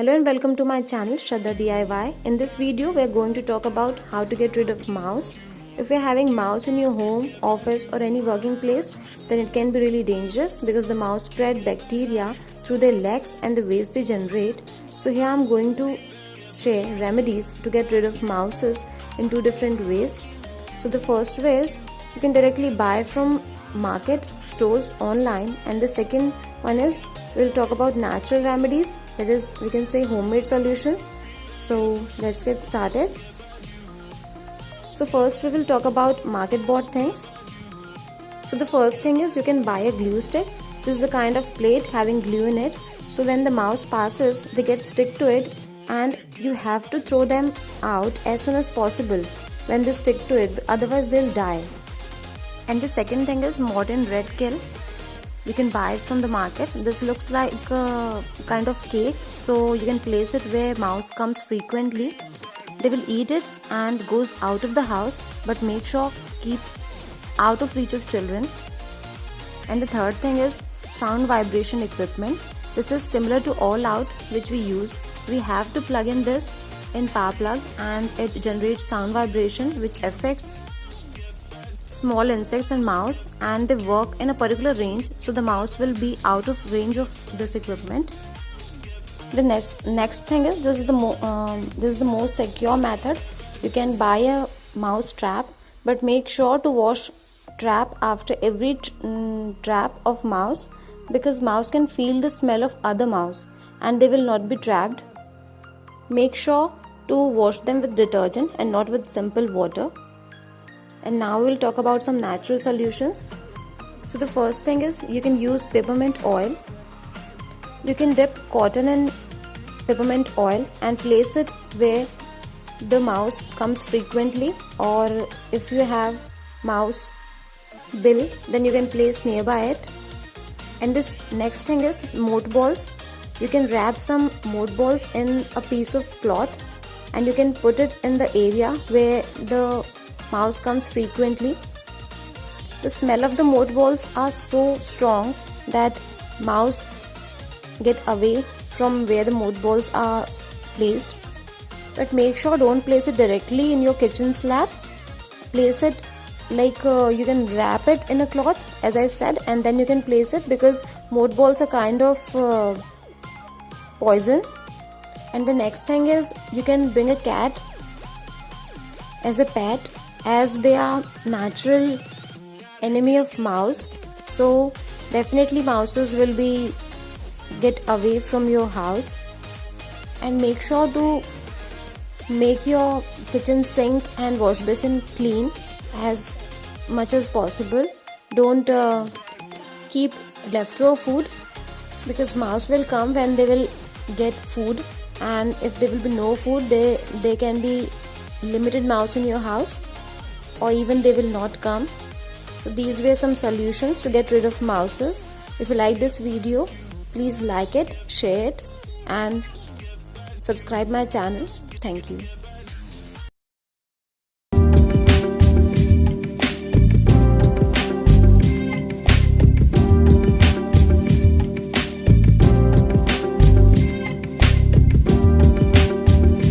Hello and welcome to my channel Shraddha DIY. In this video we are going to talk about how to get rid of mouse. If you are having mouse in your home, office or any working place, then it can be really dangerous because the mouse spread bacteria through their legs and the waste they generate. So here I am going to share remedies to get rid of mouses in two different ways. So the first way is you can directly buy from market, stores, online, and the second one is we'll talk about natural remedies, that is we can say homemade solutions. So let's get started. So first we will talk about market bought things. So the first thing is you can buy a glue stick. This is a kind of plate having glue in it, so when the mouse passes they get stick to it and you have to throw them out as soon as possible when they stick to it, otherwise they'll die. And the second thing is Mortein Red Kill. You can buy it from the market. This looks like a kind of cake, so you can place it where mouse comes frequently. They will eat it and goes out of the house, but make sure keep out of reach of children. And the third thing is sound vibration equipment. This is similar to All Out which we use. We have to plug in this in power plug and it generates sound vibration which affects small insects and mouse, and they work in a particular range, so the mouse will be out of range of this equipment. The next thing is this is the most secure method. You can buy a mouse trap, but make sure to wash trap after every trap of mouse, because mouse can feel the smell of other mouse and they will not be trapped. Make sure to wash them with detergent and not with simple water. And now we'll talk about some natural solutions. So the first thing is you can use peppermint oil. You can dip cotton in peppermint oil and place it where the mouse comes frequently, or if you have mouse bill then you can place nearby it. And this next thing is mothballs. You can wrap some mothballs in a piece of cloth and you can put it in the area where the mouse comes frequently. The smell of the mothballs are so strong that mouse get away from where the mothballs are placed. But make sure don't place it directly in your kitchen slab. Place it like you can wrap it in a cloth as I said, and then you can place it, because mothballs are kind of poison. And the next thing is you can bring a cat as a pet, as they are natural enemy of mouse, so definitely mouses will be get away from your house. And make sure to make your kitchen sink and wash basin clean as much as possible. Don't keep leftover food, because mouse will come when they will get food, and if there will be no food, there can be limited mouse in your house, or even they will not come. So these were some solutions to get rid of mouses. If you like this video, please like it, share it and subscribe my channel. Thank you.